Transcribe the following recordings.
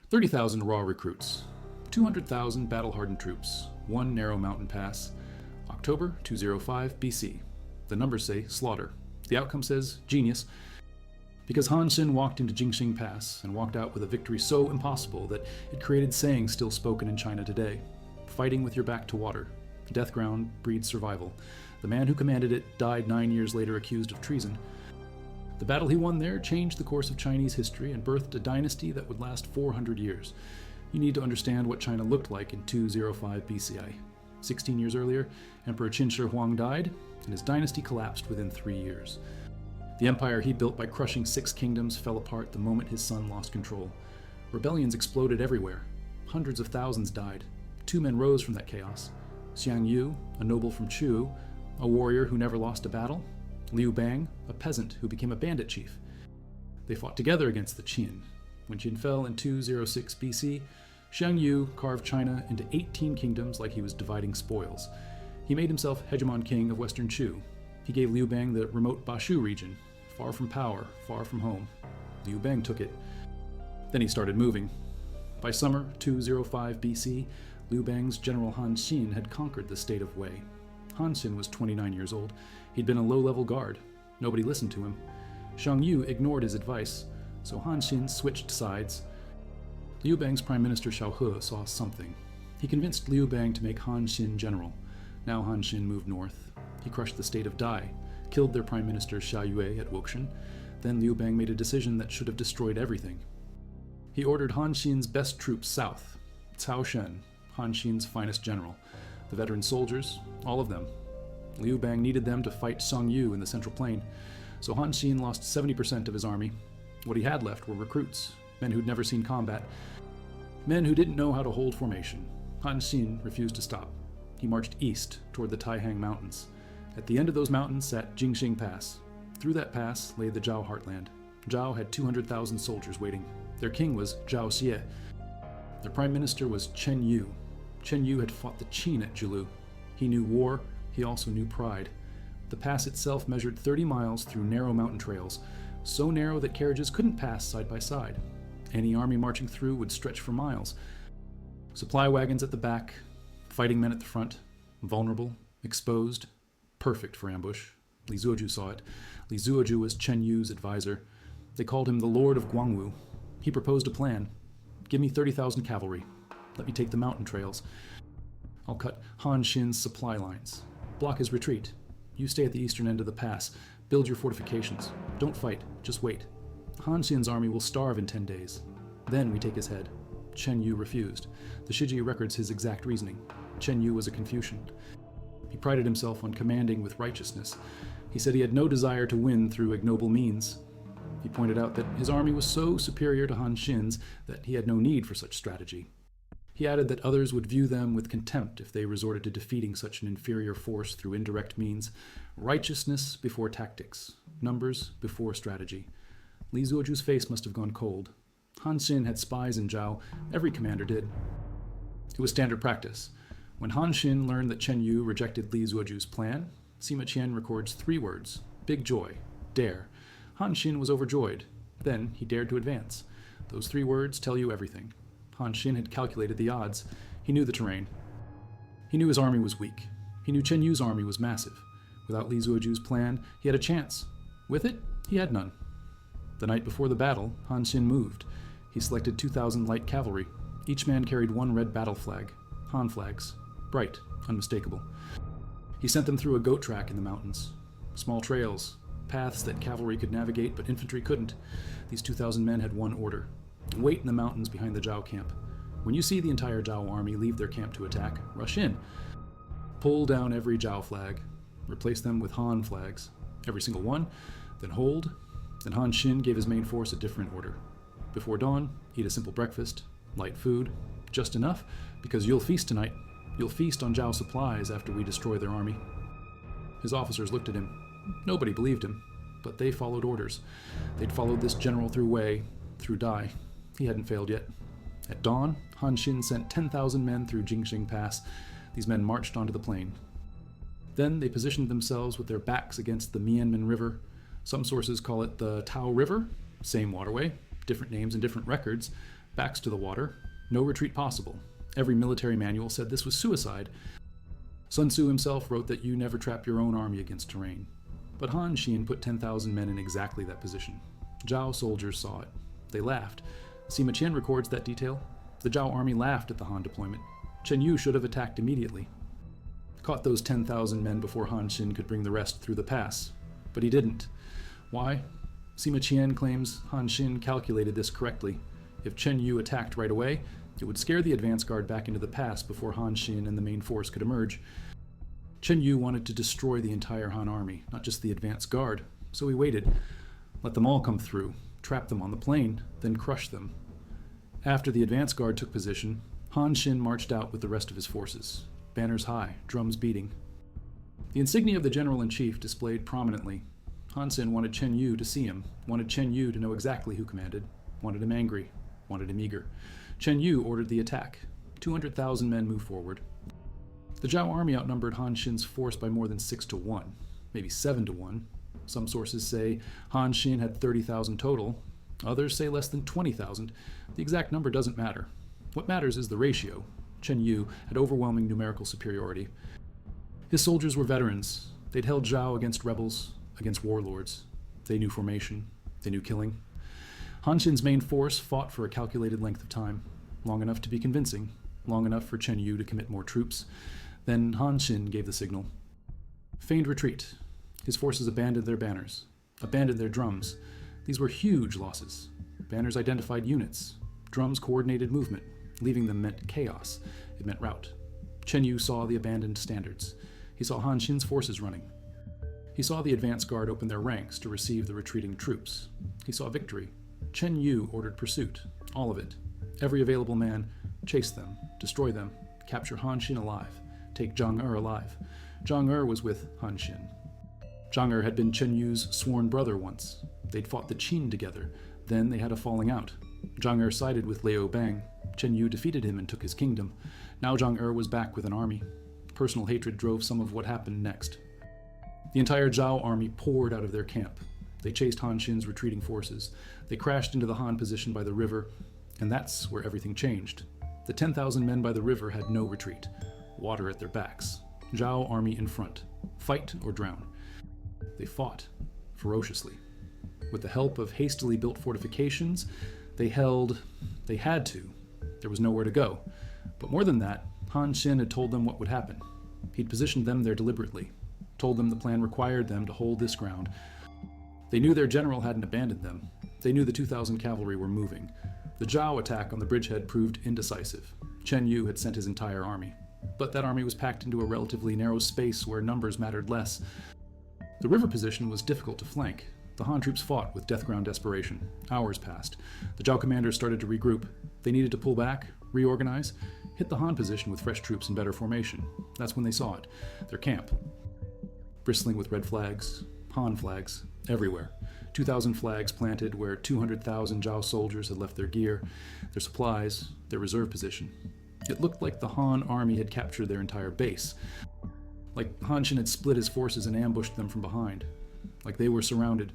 30,000 raw recruits, 200,000 battle-hardened troops, one narrow mountain pass, October 205 BC. The numbers say slaughter. The outcome says genius, because Han Xin walked into Jingxing Pass and walked out with a victory so impossible that it created sayings still spoken in China today. Fighting with your back to water. Death ground breeds survival. The man who commanded it died 9 years later accused of treason. The battle he won there changed the course of Chinese history and birthed a dynasty that would last 400 years. You need to understand what China looked like in 205 BCI. 16 years earlier, Emperor Qin Shi Huang died, and his dynasty collapsed within 3 years. The empire he built by crushing 6 kingdoms fell apart the moment his son lost control. Rebellions exploded everywhere. Hundreds of thousands died. 2 men rose from that chaos. Xiang Yu, a noble from Chu, a warrior who never lost a battle. Liu Bang, a peasant who became a bandit chief. They fought together against the Qin. When Qin fell in 206 BC, Xiang Yu carved China into 18 kingdoms like he was dividing spoils. He made himself hegemon king of Western Chu. He gave Liu Bang the remote Bashu region, far from power, far from home. Liu Bang took it. Then he started moving. By summer 205 BC, Liu Bang's general Han Xin had conquered the state of Wei. Han Xin was 29 years old. He'd been a low-level guard. Nobody listened to him. Xiang Yu ignored his advice, so Han Xin switched sides. Liu Bang's prime minister Xiao He saw something. He convinced Liu Bang to make Han Xin general. Now Han Xin moved north. He crushed the state of Dai, killed their prime minister Xia Yue at Wokshan. Then Liu Bang made a decision that should have destroyed everything. He ordered Han Xin's best troops south. Cao Shen, Han Xin's finest general. The veteran soldiers, all of them. Liu Bang needed them to fight Song Yu in the Central Plain, so Han Xin lost 70% of his army. What he had left were recruits, men who'd never seen combat, men who didn't know how to hold formation. Han Xin refused to stop. He marched east toward the Taihang Mountains. At the end of those mountains sat Jingxing Pass. Through that pass lay the Zhao heartland. Zhao had 200,000 soldiers waiting. Their king was Zhao Xie. Their prime minister was Chen Yu. Chen Yu had fought the Qin at Jiulu. He knew war, he also knew pride. The pass itself measured 30 miles through narrow mountain trails, so narrow that carriages couldn't pass side by side. Any army marching through would stretch for miles. Supply wagons at the back, fighting men at the front, vulnerable, exposed, perfect for ambush. Li Zuoju saw it. Li Zuoju was Chen Yu's advisor. They called him the Lord of Guangwu. He proposed a plan. Give me 30,000 cavalry. Let me take the mountain trails. I'll cut Han Xin's supply lines. Block his retreat. You stay at the eastern end of the pass. Build your fortifications. Don't fight, just wait. Han Xin's army will starve in 10 days. Then we take his head. Chen Yu refused. The Shiji records his exact reasoning. Chen Yu was a Confucian. He prided himself on commanding with righteousness. He said he had no desire to win through ignoble means. He pointed out that his army was so superior to Han Xin's that he had no need for such strategy. He added that others would view them with contempt if they resorted to defeating such an inferior force through indirect means. Righteousness before tactics, numbers before strategy. Li Zuoju's face must have gone cold. Han Xin had spies in Zhao. Every commander did. It was standard practice. When Han Xin learned that Chen Yu rejected Li Zuoju's plan, Sima Qian records 3 words: big joy, dare. Han Xin was overjoyed. Then he dared to advance. Those 3 words tell you everything. Han Xin had calculated the odds. He knew the terrain. He knew his army was weak. He knew Chen Yu's army was massive. Without Li Zuoju's plan, he had a chance. With it, he had none. The night before the battle, Han Xin moved. He selected 2,000 light cavalry. Each man carried 1 red battle flag. Han flags. Bright, unmistakable. He sent them through a goat track in the mountains. Small trails, paths that cavalry could navigate but infantry couldn't. These 2,000 men had one order: wait in the mountains behind the Zhao camp. When you see the entire Zhao army leave their camp to attack, rush in. Pull down every Zhao flag. Replace them with Han flags. Every single one. Then hold. Then Han Xin gave his main force a different order. Before dawn, eat a simple breakfast, light food, just enough, because you'll feast tonight. You'll feast on Zhao supplies after we destroy their army. His officers looked at him. Nobody believed him, but they followed orders. They'd followed this general through Wei, through Dai. He hadn't failed yet. At dawn, Han Xin sent 10,000 men through Jingxing Pass. These men marched onto the plain. Then they positioned themselves with their backs against the Mianmen River. Some sources call it the Tao River, same waterway, different names and different records. backs to the water, no retreat possible. Every military manual said this was suicide. Sun Tzu himself wrote that you never trap your own army against terrain. But Han Xin put 10,000 men in exactly that position. Zhao soldiers saw it. They laughed. Sima Qian records that detail. The Zhao army laughed at the Han deployment. Chen Yu should have attacked immediately. Caught those 10,000 men before Han Xin could bring the rest through the pass. But he didn't. Why? Sima Qian claims Han Xin calculated this correctly. If Chen Yu attacked right away, it would scare the advance guard back into the pass before Han Xin and the main force could emerge. Chen Yu wanted to destroy the entire Han army, not just the advance guard, so he waited. Let them all come through, trap them on the plain, then crush them. After the advance guard took position, Han Xin marched out with the rest of his forces, banners high, drums beating. The insignia of the general-in-chief displayed prominently. Han Xin wanted Chen Yu to see him, wanted Chen Yu to know exactly who commanded, wanted him angry, wanted him eager. Chen Yu ordered the attack. 200,000 men moved forward. The Zhao army outnumbered Han Xin's force by more than 6-1, maybe 7-1. Some sources say Han Xin had 30,000 total. Others say less than 20,000. The exact number doesn't matter. What matters is the ratio. Chen Yu had overwhelming numerical superiority. His soldiers were veterans. They'd held Zhao against rebels, against warlords. They knew formation. They knew killing. Han Xin's main force fought for a calculated length of time, long enough to be convincing, long enough for Chen Yu to commit more troops. Then Han Xin gave the signal. Feigned retreat. His forces abandoned their banners, abandoned their drums. These were huge losses. Banners identified units. Drums coordinated movement. Leaving them meant chaos. It meant rout. Chen Yu saw the abandoned standards. He saw Han Xin's forces running. He saw the advance guard open their ranks to receive the retreating troops. He saw victory. Chen Yu ordered pursuit, all of it. Every available man, chase them, destroy them, capture Han Xin alive, take Zhang Er alive. Zhang Er was with Han Xin. Zhang Er had been Chen Yu's sworn brother once. They'd fought the Qin together. Then they had a falling out. Zhang Er sided with Liu Bang. Chen Yu defeated him and took his kingdom. Now Zhang Er was back with an army. Personal hatred drove some of what happened next. The entire Zhao army poured out of their camp. They chased Han Xin's retreating forces. They crashed into the Han position by the river, and that's where everything changed. The 10,000 men by the river had no retreat. Water at their backs. Zhao army in front. Fight or drown. They fought ferociously. With the help of hastily built fortifications, they had to. There was nowhere to go. But more than that, Han Xin had told them what would happen. He'd positioned them there deliberately, told them the plan required them to hold this ground. They knew their general hadn't abandoned them. They knew the 2,000 cavalry were moving. The Zhao attack on the bridgehead proved indecisive. Chen Yu had sent his entire army. But that army was packed into a relatively narrow space where numbers mattered less. The river position was difficult to flank. The Han troops fought with death-ground desperation. Hours passed. The Zhao commanders started to regroup. They needed to pull back, reorganize, hit the Han position with fresh troops in better formation. That's when they saw it. Their camp. Bristling with red flags, Han flags, everywhere. 2,000 flags planted where 200,000 Zhao soldiers had left their gear, their supplies, their reserve position. It looked like the Han army had captured their entire base. Like Han Xin had split his forces and ambushed them from behind. Like they were surrounded.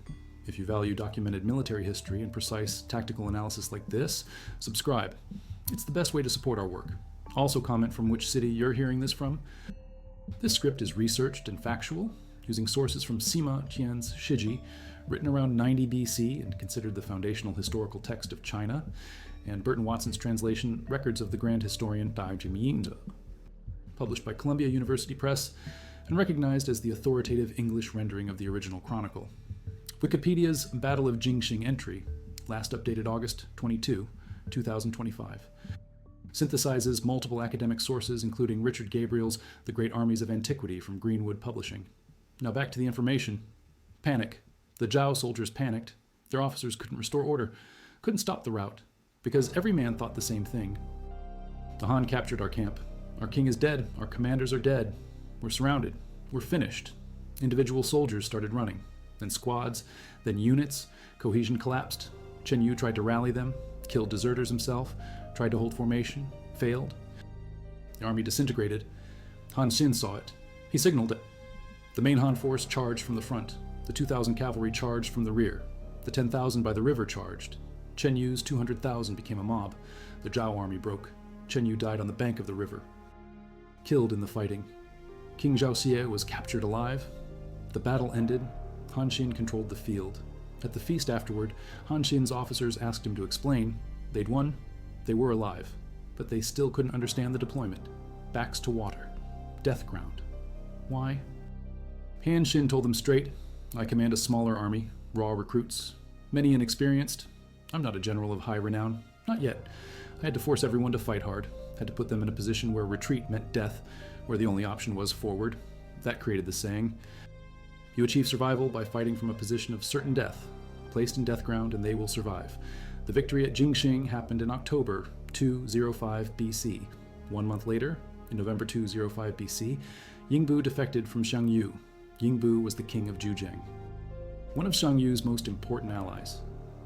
If you value documented military history and precise tactical analysis like this, subscribe. It's the best way to support our work. Also comment from which city you're hearing this from. This script is researched and factual, using sources from Sima Qian's Shiji, written around 90 BC and considered the foundational historical text of China, and Burton Watson's translation, Records of the Grand Historian Dai Jimyingde, published by Columbia University Press and recognized as the authoritative English rendering of the original chronicle. Wikipedia's Battle of Changping entry, last updated August 22, 2025. Synthesizes multiple academic sources, including Richard Gabriel's The Great Armies of Antiquity from Greenwood Publishing. Now back to the information. Panic. The Zhao soldiers panicked. Their officers couldn't restore order, couldn't stop the rout, because every man thought the same thing. The Han captured our camp. Our king is dead. Our commanders are dead. We're surrounded. We're finished. Individual soldiers started running. Then squads, then units. Cohesion collapsed. Chen Yu tried to rally them, killed deserters himself, tried to hold formation, failed. The army disintegrated. Han Xin saw it. He signaled it. The main Han force charged from the front. The 2,000 cavalry charged from the rear. The 10,000 by the river charged. Chen Yu's 200,000 became a mob. The Zhao army broke. Chen Yu died on the bank of the river, killed in the fighting. King Zhao Xie was captured alive. The battle ended. Han Xin controlled the field. At the feast afterward, Han Xin's officers asked him to explain. They'd won, they were alive, but they still couldn't understand the deployment. Backs to water. Death ground. Why? Han Xin told them straight, I command a smaller army, raw recruits, many inexperienced. I'm not a general of high renown. Not yet. I had to force everyone to fight hard, had to put them in a position where retreat meant death, where the only option was forward. That created the saying, you achieve survival by fighting from a position of certain death, placed in death ground and they will survive. The victory at Jingxing happened in October 205 BC. 1 month later, in November 205 BC, Yingbu defected from Xiangyu. Yingbu was the king of Zhujiang, one of Xiangyu's most important allies.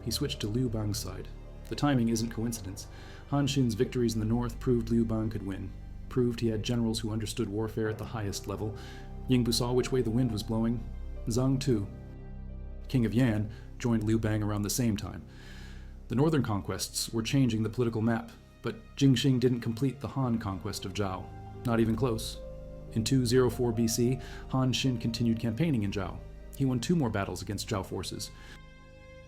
He switched to Liu Bang's side. The timing isn't coincidence. Han Xin's victories in the north proved Liu Bang could win, proved he had generals who understood warfare at the highest level. Yingbu saw which way the wind was blowing. Zhang Tu, king of Yan, joined Liu Bang around the same time. The northern conquests were changing the political map, but Jingxing didn't complete the Han conquest of Zhao. Not even close. In 204 BC, Han Xin continued campaigning in Zhao. He won 2 more battles against Zhao forces.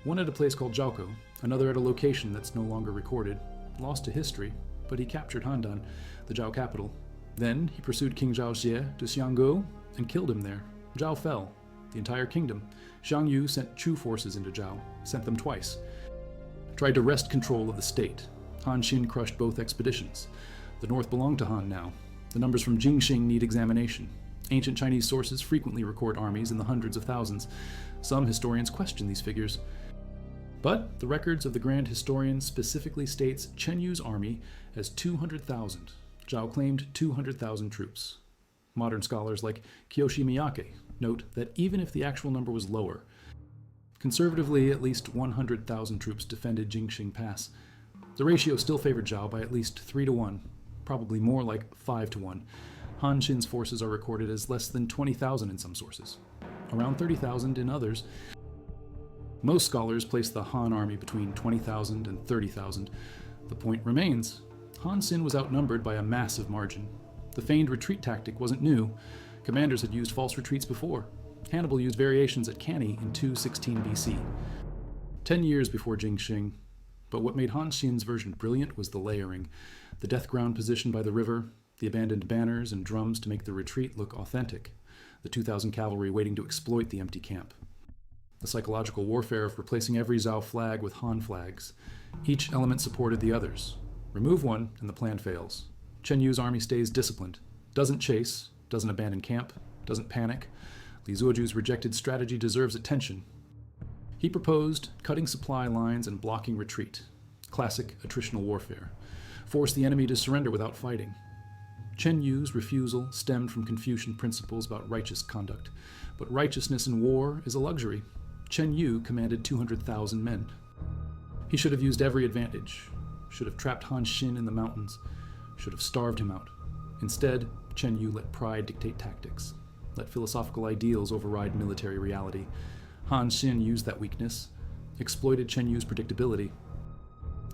One at a place called Zhao Kuo, another at a location that's no longer recorded, lost to history, but he captured Handan, the Zhao capital. Then he pursued King Zhao Xie to Xianggu and killed him there. Zhao fell. The entire kingdom. Xiang Yu sent Chu forces into Zhao, sent them twice. Tried to wrest control of the state. Han Xin crushed both expeditions. The north belonged to Han now. The numbers from Jingxing need examination. Ancient Chinese sources frequently record armies in the hundreds of thousands. Some historians question these figures. But the records of the Grand Historian specifically states Chen Yu's army as 200,000. Zhao claimed 200,000 troops. Modern scholars like Kiyoshi Miyake note that even if the actual number was lower, conservatively at least 100,000 troops defended Jingxing Pass. The ratio still favored Zhao by at least 3-1, probably more like 5-1. Han Xin's forces are recorded as less than 20,000 in some sources, around 30,000 in others. Most scholars place the Han army between 20,000 and 30,000. The point remains, Han Xin was outnumbered by a massive margin. The feigned retreat tactic wasn't new. Commanders had used false retreats before. Hannibal used variations at Cannae in 216 BC, 10 years before Jingxing. But what made Han Xin's version brilliant was the layering, the death ground position by the river, the abandoned banners and drums to make the retreat look authentic, the 2,000 cavalry waiting to exploit the empty camp. The psychological warfare of replacing every Zhao flag with Han flags. Each element supported the others. Remove one and the plan fails. Chen Yu's army stays disciplined, doesn't chase, doesn't abandon camp, doesn't panic. Li Zuoju's rejected strategy deserves attention. He proposed cutting supply lines and blocking retreat. Classic attritional warfare. Force the enemy to surrender without fighting. Chen Yu's refusal stemmed from Confucian principles about righteous conduct. But righteousness in war is a luxury. Chen Yu commanded 200,000 men. He should have used every advantage. Should have trapped Han Xin in the mountains. Should have starved him out. Instead, Chen Yu let pride dictate tactics. Let philosophical ideals override military reality. Han Xin used that weakness, exploited Chen Yu's predictability,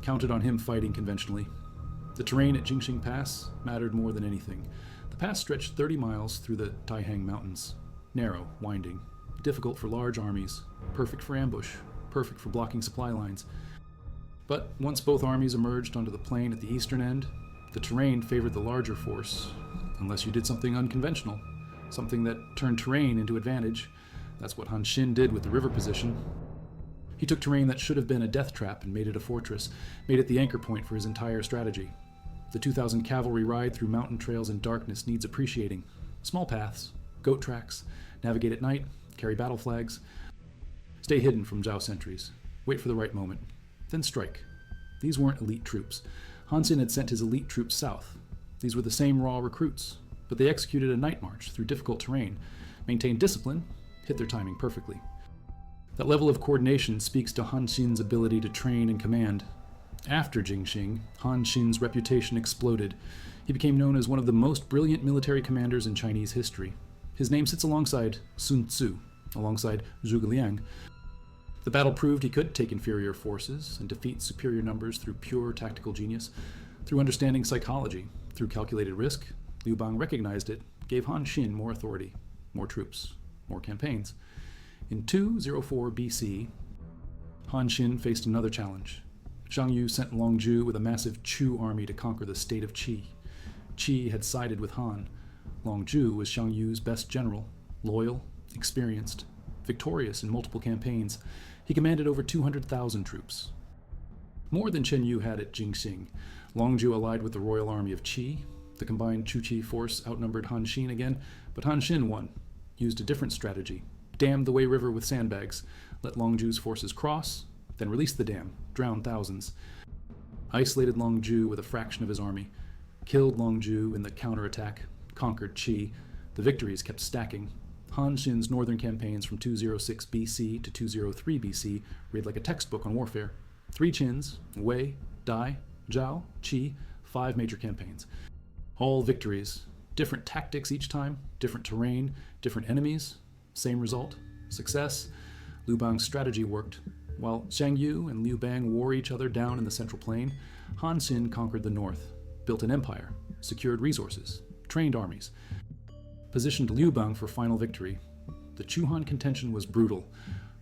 counted on him fighting conventionally. The terrain at Jingxing Pass mattered more than anything. The pass stretched 30 miles through the Taihang Mountains. Narrow, winding, difficult for large armies, perfect for ambush, perfect for blocking supply lines. But once both armies emerged onto the plain at the eastern end, the terrain favored the larger force, unless you did something unconventional, something that turned terrain into advantage. That's what Han Xin did with the river position. He took terrain that should have been a death trap and made it a fortress, made it the anchor point for his entire strategy. The 2,000 cavalry ride through mountain trails in darkness needs appreciating. Small paths, goat tracks, navigate at night, carry battle flags. Stay hidden from Zhao sentries. Wait for the right moment. Then strike. These weren't elite troops. Han Xin had sent his elite troops south. These were the same raw recruits, but they executed a night march through difficult terrain, maintained discipline, hit their timing perfectly. That level of coordination speaks to Han Xin's ability to train and command. After Jingxing, Han Xin's reputation exploded. He became known as one of the most brilliant military commanders in Chinese history. His name sits alongside Sun Tzu, alongside Zhuge Liang. The battle proved he could take inferior forces and defeat superior numbers through pure tactical genius, through understanding psychology, through calculated risk. Liu Bang recognized it, gave Han Xin more authority, more troops, more campaigns. In 204 BC, Han Xin faced another challenge. Zhang Yu sent Long Zhu with a massive Chu army to conquer the state of Qi. Qi had sided with Han. Long Zhu was Zhang Yu's best general, loyal, experienced, victorious in multiple campaigns. He commanded over 200,000 troops. More than Chen Yu had at Jingxing. Long Zhu allied with the royal army of Qi. The combined Chu-Qi force outnumbered Han Xin again, but Han Xin won, used a different strategy, dammed the Wei River with sandbags, let Long Zhu's forces cross, then released the dam, drowned thousands, isolated Long Zhu with a fraction of his army, killed Long Zhu in the counterattack, conquered Qi. The victories kept stacking. Han Xin's northern campaigns from 206 BC to 203 BC read like a textbook on warfare. 3 Qins, Wei, Dai, Zhao, Qi, 5 major campaigns. All victories, different tactics each time, different terrain, different enemies, same result, success. Liu Bang's strategy worked. While Zhang Yu and Liu Bang wore each other down in the central plain, Han Xin conquered the north, built an empire, secured resources, trained armies, positioned Liu Bang for final victory. The Chu-Han contention was brutal.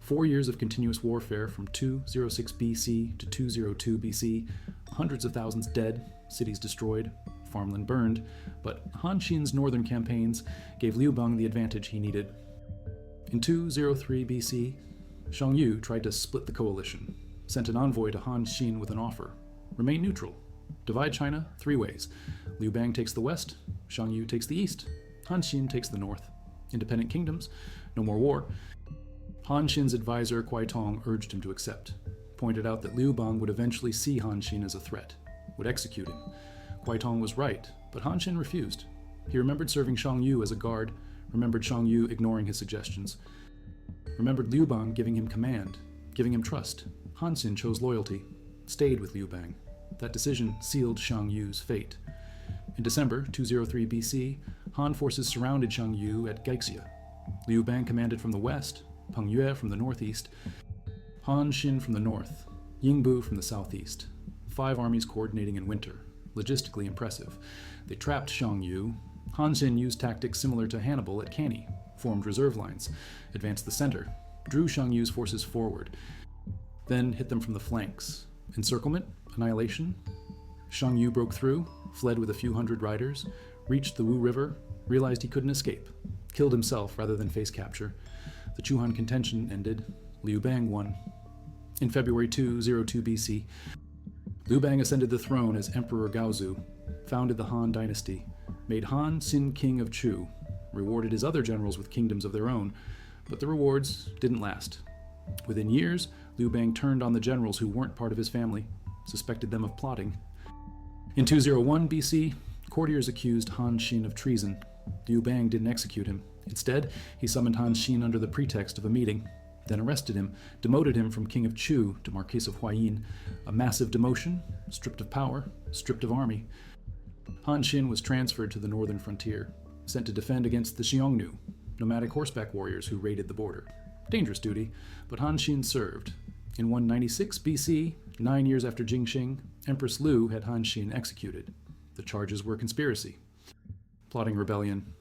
4 years of continuous warfare from 206 BC to 202 BC, hundreds of thousands dead, cities destroyed, farmland burned, but Han Xin's northern campaigns gave Liu Bang the advantage he needed. In 203 BC, Zhang Yu tried to split the coalition, sent an envoy to Han Xin with an offer: remain neutral, divide China 3 ways. Liu Bang takes the west, Zhang Yu takes the east, Han Xin takes the north. Independent kingdoms, no more war. Han Xin's advisor Kuai Tong urged him to accept, pointed out that Liu Bang would eventually see Han Xin as a threat, would execute him. Kuai Tong was right, but Han Xin refused. He remembered serving Zhang Yu as a guard, remembered Zhang Yu ignoring his suggestions, remembered Liu Bang giving him command, giving him trust. Han Xin chose loyalty, stayed with Liu Bang. That decision sealed Zhang Yu's fate. In December 203 BC, Han forces surrounded Zhang Yu at Gaixia. Liu Bang commanded from the west, Peng Yue from the northeast, Han Xin from the north, Yingbu from the southeast. 5 armies coordinating in winter. Logistically impressive. They trapped Zhang Yu. Han Xin used tactics similar to Hannibal at Cannae, formed reserve lines, advanced the center, drew Zhang Yu's forces forward, then hit them from the flanks. Encirclement, annihilation. Zhang Yu broke through, fled with a few hundred riders, reached the Wu River, realized he couldn't escape, killed himself rather than face capture. The Chu-Han contention ended. Liu Bang won. In February 202 BC, Liu Bang ascended the throne as Emperor Gaozu, founded the Han dynasty, made Han Xin king of Chu, rewarded his other generals with kingdoms of their own, but the rewards didn't last. Within years, Liu Bang turned on the generals who weren't part of his family, suspected them of plotting. In 201 BC, courtiers accused Han Xin of treason. Liu Bang didn't execute him. Instead, he summoned Han Xin under the pretext of a meeting, then arrested him, demoted him from King of Chu to Marquis of Huayin. A massive demotion, stripped of power, stripped of army. Han Xin was transferred to the northern frontier, sent to defend against the Xiongnu, nomadic horseback warriors who raided the border. Dangerous duty, but Han Xin served. In 196 BC, 9 years after Jingxing, Empress Lu had Han Xin executed. The charges were conspiracy, plotting rebellion.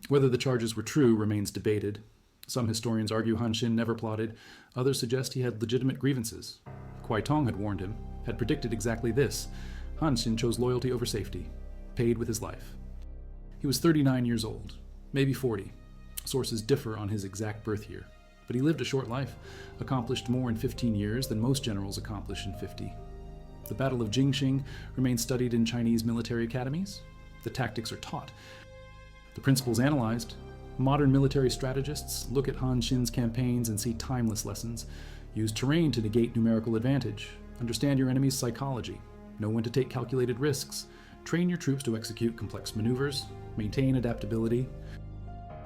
Whether the charges were true remains debated. Some historians argue Han Xin never plotted. Others suggest he had legitimate grievances. Kuai Tong had warned him, had predicted exactly this. Han Xin chose loyalty over safety, paid with his life. He was 39 years old, maybe 40. Sources differ on his exact birth year. But he lived a short life, accomplished more in 15 years than most generals accomplish in 50. The Battle of Jingxing remains studied in Chinese military academies. The tactics are taught. The principles analyzed. Modern military strategists look at Han Xin's campaigns and see timeless lessons. Use terrain to negate numerical advantage. Understand your enemy's psychology. Know when to take calculated risks. Train your troops to execute complex maneuvers. Maintain adaptability.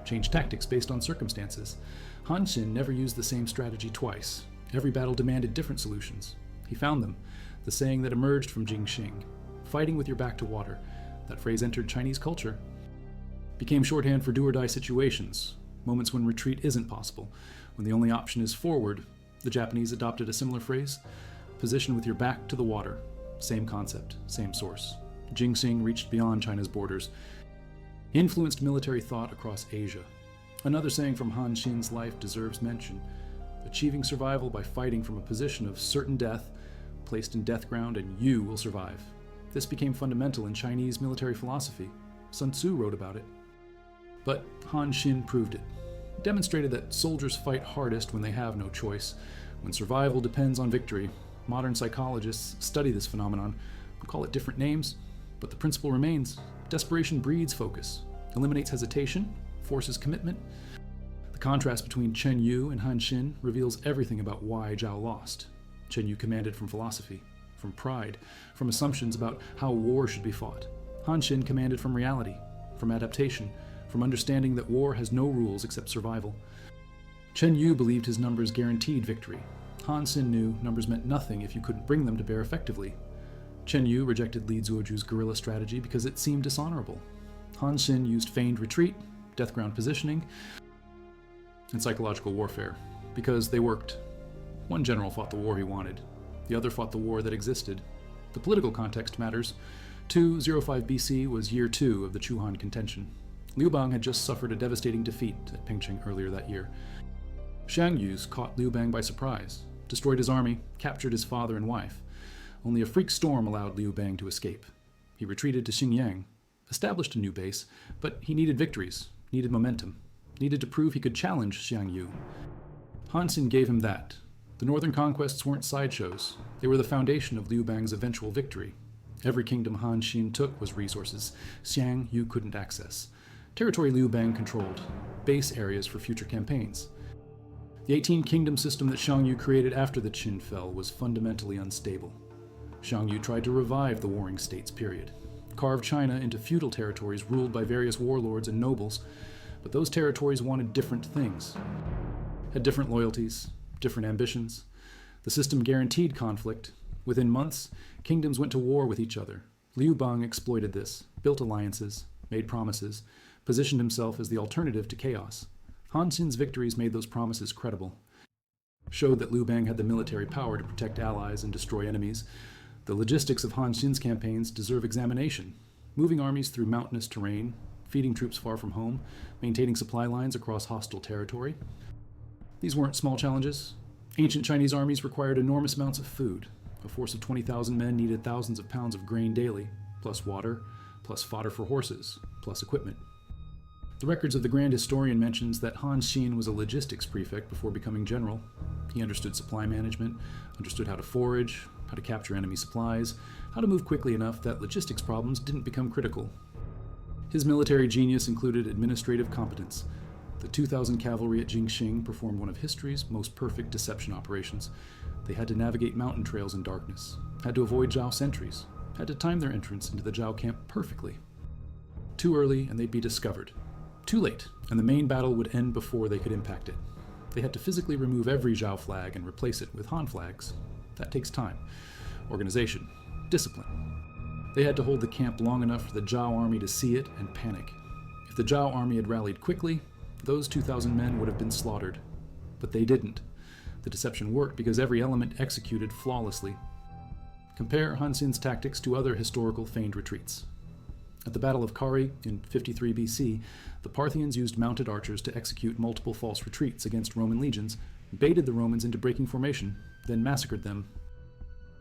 Change tactics based on circumstances. Han Xin never used the same strategy twice. Every battle demanded different solutions. He found them. The saying that emerged from Jingxing, fighting with your back to water. That phrase entered Chinese culture. Became shorthand for do-or-die situations, moments when retreat isn't possible, when the only option is forward. The Japanese adopted a similar phrase, position with your back to the water. Same concept, same source. Jingxing reached beyond China's borders. He influenced military thought across Asia. Another saying from Han Xin's life deserves mention. Achieving survival by fighting from a position of certain death, placed in death ground, and you will survive. This became fundamental in Chinese military philosophy. Sun Tzu wrote about it. But Han Xin proved it. He demonstrated that soldiers fight hardest when they have no choice, when survival depends on victory. Modern psychologists study this phenomenon and call it different names, but the principle remains. Desperation breeds focus, eliminates hesitation, forces commitment. The contrast between Chen Yu and Han Xin reveals everything about why Zhao lost. Chen Yu commanded from philosophy, from pride, from assumptions about how war should be fought. Han Xin commanded from reality, from adaptation, from understanding that war has no rules except survival. Chen Yu believed his numbers guaranteed victory. Han Xin knew numbers meant nothing if you couldn't bring them to bear effectively. Chen Yu rejected Li Zuoju's guerrilla strategy because it seemed dishonorable. Han Xin used feigned retreat, death ground positioning, and psychological warfare, because they worked. One general fought the war he wanted. The other fought the war that existed. The political context matters. 205 BC was year 2 of the Chu-Han contention. Liu Bang had just suffered a devastating defeat at Pingqing earlier that year. Xiang Yus caught Liu Bang by surprise, destroyed his army, captured his father and wife. Only a freak storm allowed Liu Bang to escape. He retreated to Xinjiang, established a new base, but he needed victories, needed momentum, needed to prove he could challenge Xiang Yu. Han Xin gave him that. The northern conquests weren't sideshows. They were the foundation of Liu Bang's eventual victory. Every kingdom Han Xin took was resources Xiang Yu couldn't access. Territory Liu Bang controlled, base areas for future campaigns. The 18-kingdom system that Xiang Yu created after the Qin fell was fundamentally unstable. Xiang Yu tried to revive the warring states period, carved China into feudal territories ruled by various warlords and nobles, but those territories wanted different things, had different loyalties, different ambitions. The system guaranteed conflict. Within months, kingdoms went to war with each other. Liu Bang exploited this, built alliances, made promises, positioned himself as the alternative to chaos. Han Xin's victories made those promises credible, showed that Liu Bang had the military power to protect allies and destroy enemies. The logistics of Han Xin's campaigns deserve examination. Moving armies through mountainous terrain, feeding troops far from home, maintaining supply lines across hostile territory. These weren't small challenges. Ancient Chinese armies required enormous amounts of food. A force of 20,000 men needed thousands of pounds of grain daily, plus water, plus fodder for horses, plus equipment. The records of the Grand Historian mentions that Han Xin was a logistics prefect before becoming general. He understood supply management, understood how to forage, how to capture enemy supplies, how to move quickly enough that logistics problems didn't become critical. His military genius included administrative competence. The 2,000 cavalry at Jingxing performed one of history's most perfect deception operations. They had to navigate mountain trails in darkness, had to avoid Zhao sentries, had to time their entrance into the Zhao camp perfectly. Too early and they'd be discovered. Too late, and the main battle would end before they could impact it. They had to physically remove every Zhao flag and replace it with Han flags. That takes time, organization, discipline. They had to hold the camp long enough for the Zhao army to see it and panic. If the Zhao army had rallied quickly, those 2,000 men would have been slaughtered. But they didn't. The deception worked because every element executed flawlessly. Compare Han Xin's tactics to other historical feigned retreats. At the Battle of Kari in 53 BC, the Parthians used mounted archers to execute multiple false retreats against Roman legions, baited the Romans into breaking formation, then massacred them.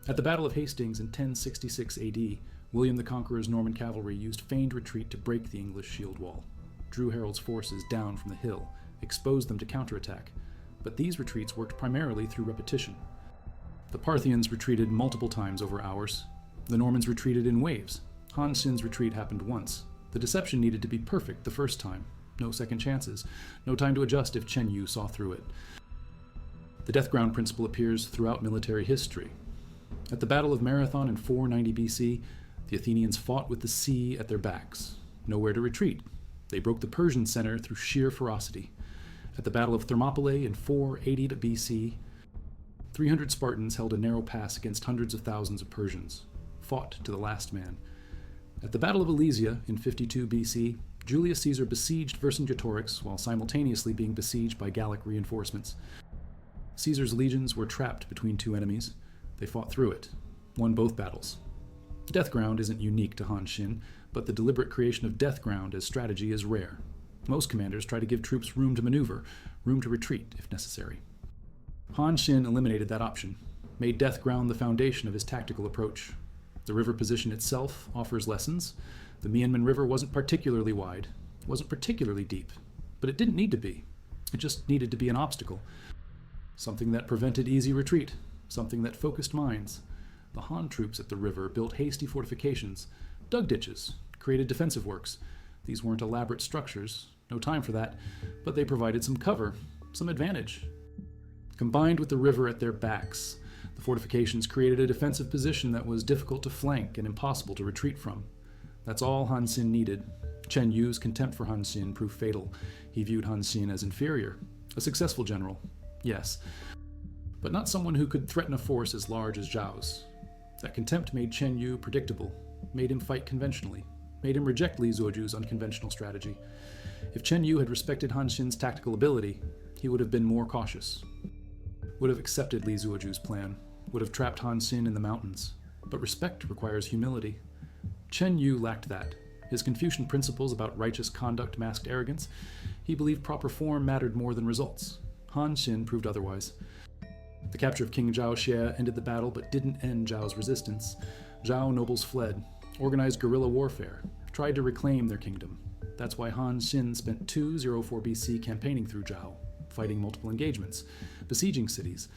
At the Battle of Hastings in 1066 AD, William the Conqueror's Norman cavalry used feigned retreat to break the English shield wall, drew Harold's forces down from the hill, exposed them to counterattack, but these retreats worked primarily through repetition. The Parthians retreated multiple times over hours. The Normans retreated in waves. Han Xin's retreat happened once. The deception needed to be perfect the first time. No second chances. No time to adjust if Chen Yu saw through it. The death ground principle appears throughout military history. At the Battle of Marathon in 490 BC, the Athenians fought with the sea at their backs. Nowhere to retreat. They broke the Persian center through sheer ferocity. At the Battle of Thermopylae in 480 BC, 300 Spartans held a narrow pass against hundreds of thousands of Persians, fought to the last man. At the Battle of Alesia in 52 BC, Julius Caesar besieged Vercingetorix while simultaneously being besieged by Gallic reinforcements. Caesar's legions were trapped between two enemies. They fought through it, won both battles. Death ground isn't unique to Han Xin, but the deliberate creation of death ground as strategy is rare. Most commanders try to give troops room to maneuver, room to retreat if necessary. Han Xin eliminated that option, made death ground the foundation of his tactical approach. The river position itself offers lessons. The Mianmen River wasn't particularly wide, wasn't particularly deep, but it didn't need to be. It just needed to be an obstacle. Something that prevented easy retreat, something that focused minds. The Han troops at the river built hasty fortifications, dug ditches, created defensive works. These weren't elaborate structures, no time for that, but they provided some cover, some advantage. Combined with the river at their backs, the fortifications created a defensive position that was difficult to flank and impossible to retreat from. That's all Han Xin needed. Chen Yu's contempt for Han Xin proved fatal. He viewed Han Xin as inferior. A successful general, yes, but not someone who could threaten a force as large as Zhao's. That contempt made Chen Yu predictable, made him fight conventionally, made him reject Li Zuoju's unconventional strategy. If Chen Yu had respected Han Xin's tactical ability, he would have been more cautious, would have accepted Li Zuoju's plan, would have trapped Han Xin in the mountains. But respect requires humility. Chen Yu lacked that. His Confucian principles about righteous conduct masked arrogance. He believed proper form mattered more than results. Han Xin proved otherwise. The capture of King Zhao Xie ended the battle but didn't end Zhao's resistance. Zhao nobles fled, organized guerrilla warfare, tried to reclaim their kingdom. That's why Han Xin spent 204 BC campaigning through Zhao, fighting multiple engagements, besieging cities,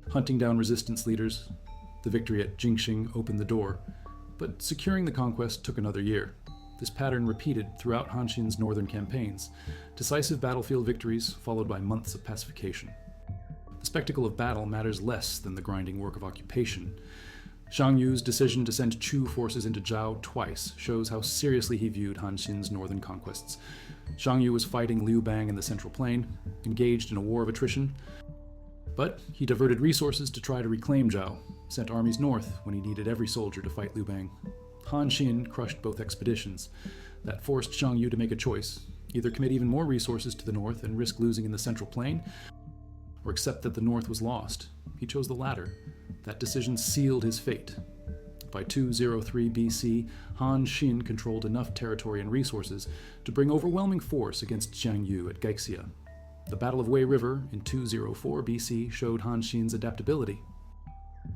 hunting down resistance leaders. The victory at Jingxing opened the door, but securing the conquest took another year. This pattern repeated throughout Han Xin's northern campaigns, decisive battlefield victories followed by months of pacification. The spectacle of battle matters less than the grinding work of occupation. Shang Yu's decision to send Chu forces into Zhao twice shows how seriously he viewed Han Xin's northern conquests. Shang Yu was fighting Liu Bang in the Central Plain, engaged in a war of attrition, but he diverted resources to try to reclaim Zhao, sent armies north when he needed every soldier to fight Liu Bang. Han Xin crushed both expeditions. That forced Shang Yu to make a choice, either commit even more resources to the north and risk losing in the Central Plain, or accept that the north was lost. He chose the latter. That decision sealed his fate. By 203 BC, Han Xin controlled enough territory and resources to bring overwhelming force against Xiang Yu at Gaixia. The Battle of Wei River in 204 BC showed Han Xin's adaptability.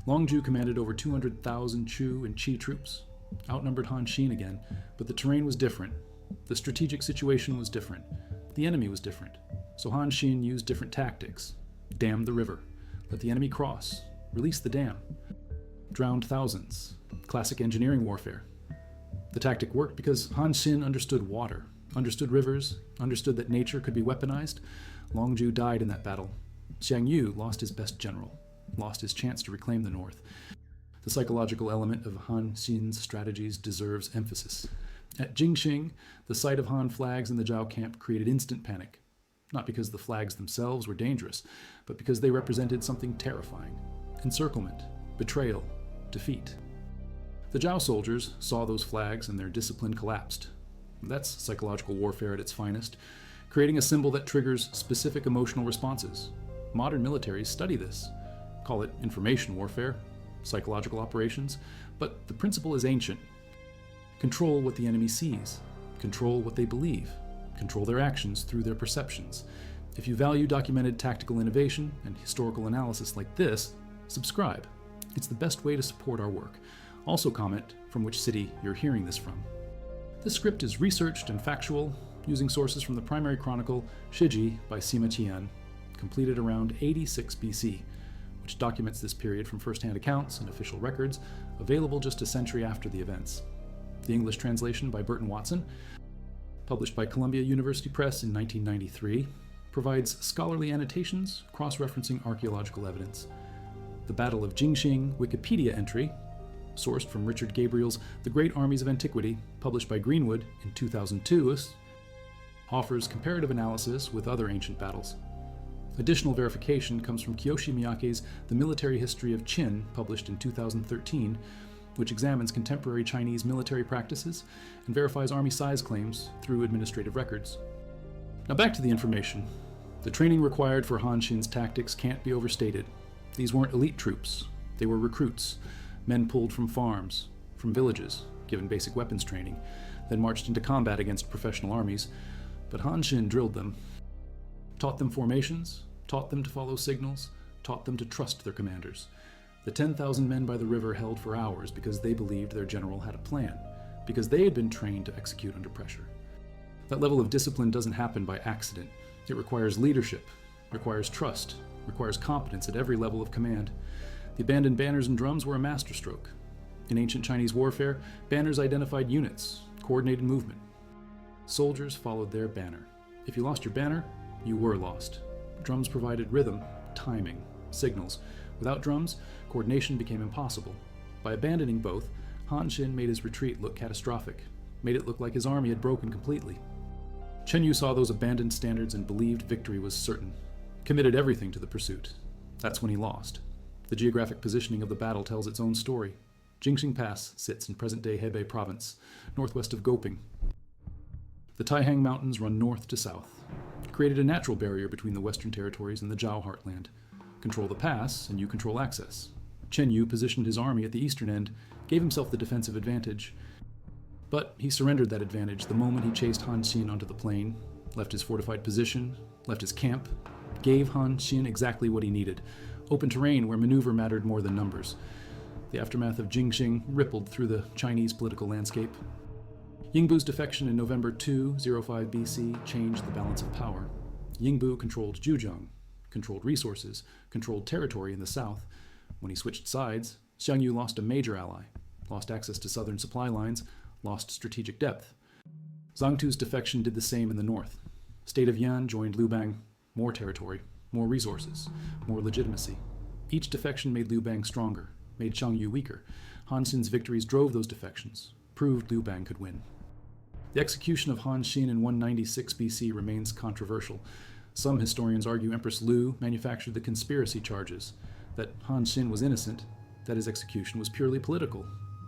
Longzhu commanded over 200,000 Chu and Qi troops, outnumbered Han Xin again, but the terrain was different. The strategic situation was different. The enemy was different. So Han Xin used different tactics. Dammed the river, let the enemy cross, release the dam, drowned thousands. Classic engineering warfare. The tactic worked because Han Xin understood water, understood rivers, understood that nature could be weaponized. Longzhu died in that battle. Xiang Yu lost his best general, lost his chance to reclaim the north. The psychological element of Han Xin's strategies deserves emphasis. At Jingxing, the sight of Han flags in the Zhao camp created instant panic. Not because the flags themselves were dangerous, but because they represented something terrifying. Encirclement, betrayal, defeat. The Zhao soldiers saw those flags and their discipline collapsed. That's psychological warfare at its finest, creating a symbol that triggers specific emotional responses. Modern militaries study this. Call it information warfare, psychological operations, but the principle is ancient. Control what the enemy sees, control what they believe, control their actions through their perceptions. If you value documented tactical innovation and historical analysis like this, subscribe. It's the best way to support our work. Also comment from which city you're hearing this from. This script is researched and factual, using sources from the primary chronicle Shiji by Sima Qian, completed around 86 BC, which documents this period from first-hand accounts and official records, available just a century after the events. The English translation by Burton Watson, published by Columbia University Press in 1993, provides scholarly annotations cross-referencing archaeological evidence. The Battle of Jingxing Wikipedia entry, sourced from Richard Gabriel's The Great Armies of Antiquity, published by Greenwood in 2002, offers comparative analysis with other ancient battles. Additional verification comes from Kiyoshi Miyake's The Military History of Qin, published in 2013, which examines contemporary Chinese military practices and verifies army size claims through administrative records. Now back to the information. The training required for Han Xin's tactics can't be overstated. These weren't elite troops. They were recruits, men pulled from farms, from villages, given basic weapons training, then marched into combat against professional armies. But Han Xin drilled them, taught them formations, taught them to follow signals, taught them to trust their commanders. The 10,000 men by the river held for hours because they believed their general had a plan, because they had been trained to execute under pressure. That level of discipline doesn't happen by accident. It requires leadership, requires trust, requires competence at every level of command. The abandoned banners and drums were a masterstroke. In ancient Chinese warfare, banners identified units, coordinated movement. Soldiers followed their banner. If you lost your banner, you were lost. Drums provided rhythm, timing, signals. Without drums, coordination became impossible. By abandoning both, Han Xin made his retreat look catastrophic, made it look like his army had broken completely. Chen Yu saw those abandoned standards and believed victory was certain, committed everything to the pursuit. That's when he lost. The geographic positioning of the battle tells its own story. Jingxing Pass sits in present-day Hebei province, northwest of Goping. The Taihang Mountains run north to south, created a natural barrier between the western territories and the Zhao heartland. Control the pass, and you control access. Chen Yu positioned his army at the eastern end, gave himself the defensive advantage. But he surrendered that advantage the moment he chased Han Xin onto the plain, left his fortified position, left his camp, gave Han Xin exactly what he needed, open terrain where maneuver mattered more than numbers. The aftermath of Jingxing rippled through the Chinese political landscape. Yingbu's defection in November 205 BC changed the balance of power. Yingbu controlled Zhujiang, controlled resources, controlled territory in the south. When he switched sides, Xiang Yu lost a major ally, lost access to southern supply lines, lost strategic depth. Zhang Tu's defection did the same in the north. State of Yan joined Liu Bang, more territory, more resources, more legitimacy. Each defection made Liu Bang stronger, made Xiang Yu weaker. Han Xin's victories drove those defections, proved Liu Bang could win. The execution of Han Xin in 196 BC remains controversial. Some historians argue Empress Lu manufactured the conspiracy charges, that Han Xin was innocent, that his execution was purely political.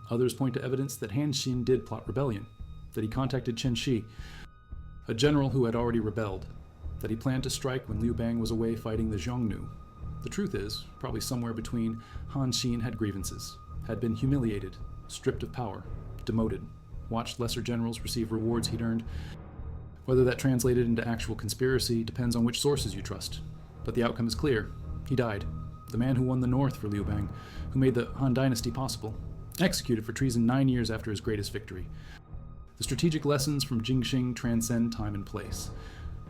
Others point to evidence that Han Xin did plot rebellion, that he contacted Chen Shi, a general who had already rebelled, that he planned to strike when Liu Bang was away fighting the Xiongnu. The truth is, probably somewhere between, Han Xin had grievances, had been humiliated, stripped of power, demoted, watched lesser generals receive rewards he'd earned. Whether that translated into actual conspiracy depends on which sources you trust. But the outcome is clear. He died. The man who won the north for Liu Bang, who made the Han dynasty possible, executed for treason 9 years after his greatest victory. The strategic lessons from Jingxing transcend time and place.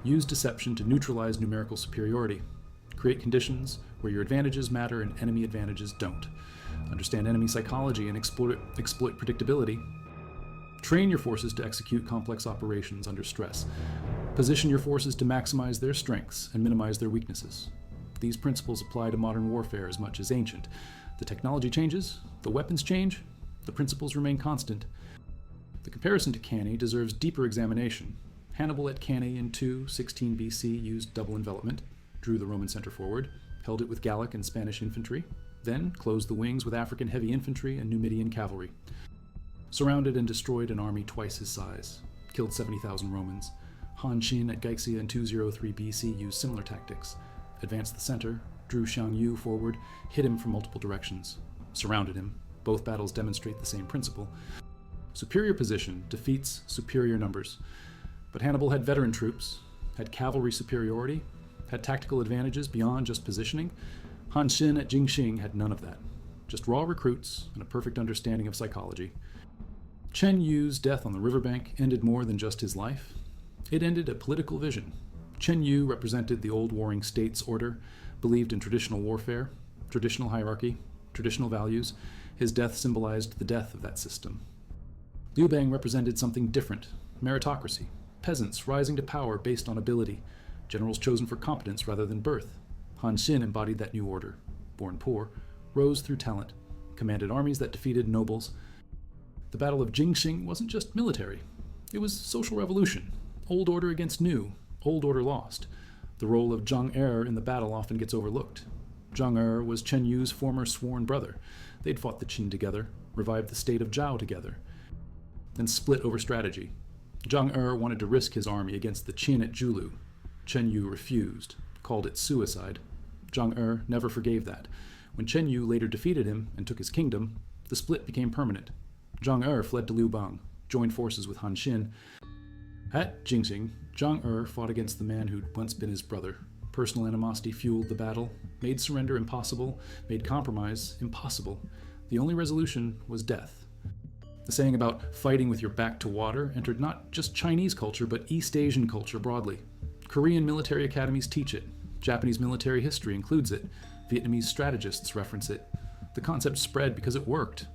Use deception to neutralize numerical superiority. Create conditions where your advantages matter and enemy advantages don't. Understand enemy psychology and exploit predictability. Train your forces to execute complex operations under stress. Position your forces to maximize their strengths and minimize their weaknesses. These principles apply to modern warfare as much as ancient. The technology changes, the weapons change, the principles remain constant. The comparison to Cannae deserves deeper examination. Hannibal at Cannae in 216 BC used double envelopment, drew the Roman center forward, held it with Gallic and Spanish infantry, then closed the wings with African heavy infantry and Numidian cavalry. Surrounded and destroyed an army twice his size, killed 70,000 Romans. Han Xin at Gaixia in 203 BC used similar tactics, advanced the center, drew Xiang Yu forward, hit him from multiple directions, surrounded him. Both battles demonstrate the same principle. Superior position defeats superior numbers. But Hannibal had veteran troops, had cavalry superiority, had tactical advantages beyond just positioning. Han Xin at Jingxing had none of that, just raw recruits and a perfect understanding of psychology. Chen Yu's death on the riverbank ended more than just his life. It ended a political vision. Chen Yu represented the old warring states order, believed in traditional warfare, traditional hierarchy, traditional values. His death symbolized the death of that system. Liu Bang represented something different, meritocracy, peasants rising to power based on ability, generals chosen for competence rather than birth. Han Xin embodied that new order, born poor, rose through talent, commanded armies that defeated nobles. The Battle of Jingxing wasn't just military. It was social revolution, old order against new, old order lost. The role of Zhang Er in the battle often gets overlooked. Zhang Er was Chen Yu's former sworn brother. They'd fought the Qin together, revived the state of Zhao together, then split over strategy. Zhang Er wanted to risk his army against the Qin at Julu. Chen Yu refused, called it suicide. Zhang Er never forgave that. When Chen Yu later defeated him and took his kingdom, the split became permanent. Zhang Er fled to Liu Bang, joined forces with Han Xin. At Jingxing, Zhang Er fought against the man who'd once been his brother. Personal animosity fueled the battle, made surrender impossible, made compromise impossible. The only resolution was death. The saying about fighting with your back to water entered not just Chinese culture, but East Asian culture broadly. Korean military academies teach it. Japanese military history includes it. Vietnamese strategists reference it. The concept spread because it worked.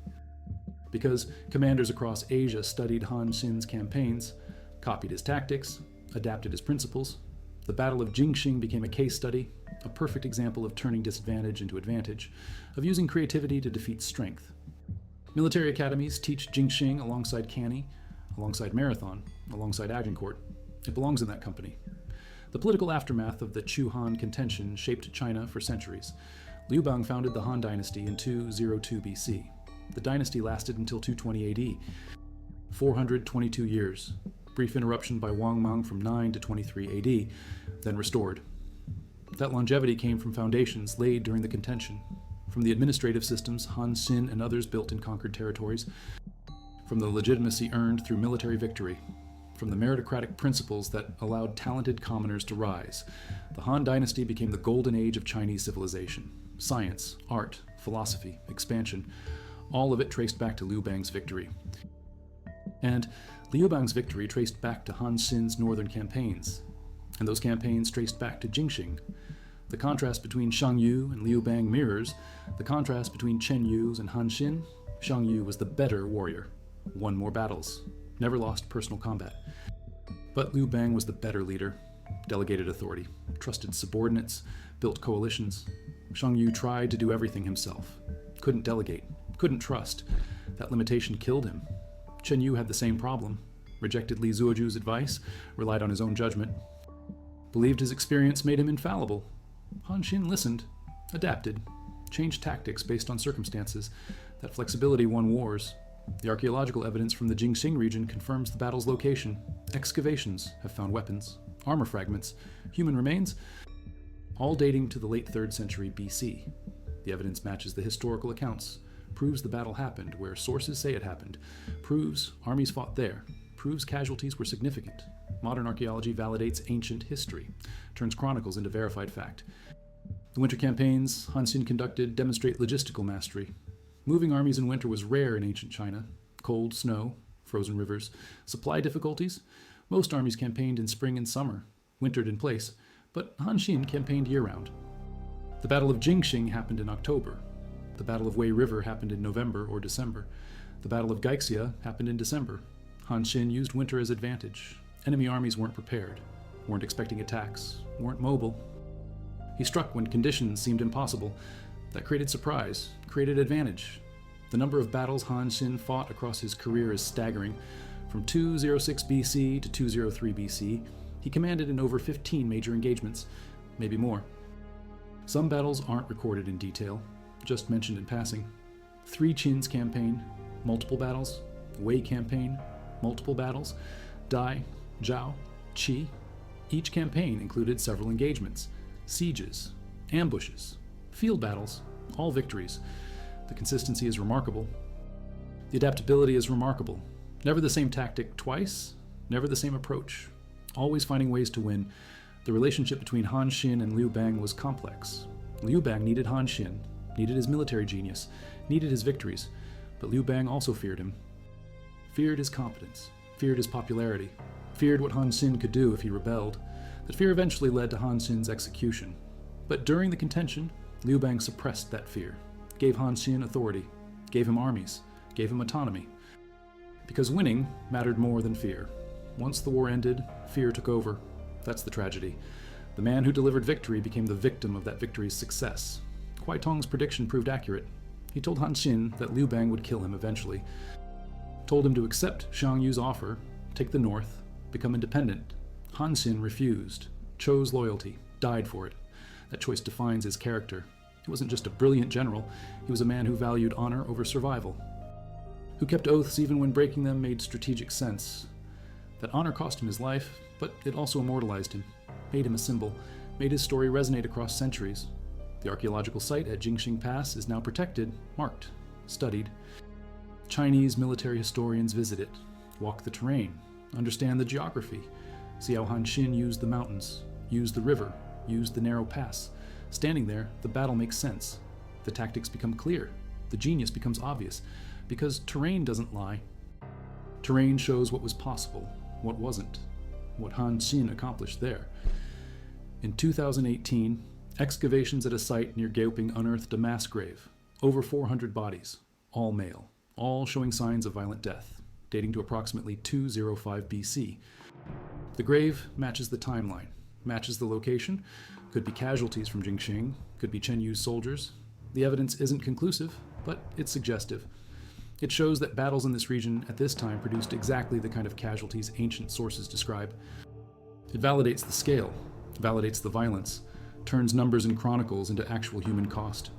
Because commanders across Asia studied Han Xin's campaigns, copied his tactics, adapted his principles. The Battle of Jingxing became a case study, a perfect example of turning disadvantage into advantage, of using creativity to defeat strength. Military academies teach Jingxing alongside Canny, alongside Marathon, alongside Agincourt. It belongs in that company. The political aftermath of the Chu-Han contention shaped China for centuries. Liu Bang founded the Han dynasty in 202 BC. The dynasty lasted until 220 AD, 422 years. Brief interruption by Wang Mang from 9 to 23 AD, then restored. That longevity came from foundations laid during the contention, from the administrative systems Han Xin and others built in conquered territories, from the legitimacy earned through military victory, from the meritocratic principles that allowed talented commoners to rise. The Han dynasty became the golden age of Chinese civilization. Science, art, philosophy, expansion, all of it traced back to Liu Bang's victory. And Liu Bang's victory traced back to Han Xin's northern campaigns, and those campaigns traced back to Jingxing. The contrast between Shang Yu and Liu Bang mirrors the contrast between Chen Yu's and Han Xin. Shang Yu was the better warrior, won more battles, never lost personal combat. But Liu Bang was the better leader, delegated authority, trusted subordinates, built coalitions. Shang Yu tried to do everything himself, couldn't delegate, couldn't trust. That limitation killed him. Chen Yu had the same problem, rejected Li Zuoju's advice, relied on his own judgment, believed his experience made him infallible. Han Xin listened, adapted, changed tactics based on circumstances. That flexibility won wars. The archaeological evidence from the Jingxing region confirms the battle's location. Excavations have found weapons, armor fragments, human remains, all dating to the late 3rd century BC. The evidence matches the historical accounts, proves the battle happened where sources say it happened, proves armies fought there, proves casualties were significant. Modern archaeology validates ancient history, turns chronicles into verified fact. The winter campaigns Han Xin conducted demonstrate logistical mastery. Moving armies in winter was rare in ancient China. Cold, snow, frozen rivers, supply difficulties. Most armies campaigned in spring and summer, wintered in place, but Han Xin campaigned year-round. The Battle of Jingxing happened in October. The Battle of Wei River happened in November or December. The Battle of Gaixia happened in December. Han Xin used winter as advantage. Enemy armies weren't prepared, weren't expecting attacks, weren't mobile. He struck when conditions seemed impossible. That created surprise, created advantage. The number of battles Han Xin fought across his career is staggering. From 206 BC to 203 BC, he commanded in over 15 major engagements, maybe more. Some battles aren't recorded in detail, just mentioned in passing. 3 Qin's campaign, multiple battles. Wei campaign, multiple battles. Dai, Zhao, Qi. Each campaign included several engagements, sieges, ambushes, field battles, all victories. The consistency is remarkable. The adaptability is remarkable. Never the same tactic twice, never the same approach. Always finding ways to win. The relationship between Han Xin and Liu Bang was complex. Liu Bang needed Han Xin, needed his military genius, needed his victories, but Liu Bang also feared him. Feared his competence, feared his popularity, feared what Han Xin could do if he rebelled. That fear eventually led to Han Xin's execution. But during the contention, Liu Bang suppressed that fear, gave Han Xin authority, gave him armies, gave him autonomy. Because winning mattered more than fear. Once the war ended, fear took over. That's the tragedy. The man who delivered victory became the victim of that victory's success. Kuai Tong's prediction proved accurate. He told Han Xin that Liu Bang would kill him eventually. Told him to accept Shang Yu's offer, take the north, become independent. Han Xin refused, chose loyalty, died for it. That choice defines his character. He wasn't just a brilliant general, he was a man who valued honor over survival, who kept oaths even when breaking them made strategic sense. That honor cost him his life, but it also immortalized him. made him a symbol, made his story resonate across centuries. The archaeological site at Jingxing Pass is now protected, marked, studied. Chinese military historians visit it, walk the terrain, understand the geography, see how Han Xin used the mountains, used the river, used the narrow pass. Standing there, the battle makes sense. The tactics become clear. The genius becomes obvious, because terrain doesn't lie. Terrain shows what was possible, what wasn't, what Han Xin accomplished there. In 2018, excavations at a site near Gaoping unearthed a mass grave, over 400 bodies, all male, all showing signs of violent death, dating to approximately 205 BC. The grave matches the timeline, matches the location, could be casualties from Jingxing, could be Chen Yu's soldiers. The evidence isn't conclusive, but it's suggestive. It shows that battles in this region at this time produced exactly the kind of casualties ancient sources describe. It validates the scale, validates the violence, turns numbers and chronicles into actual human cost.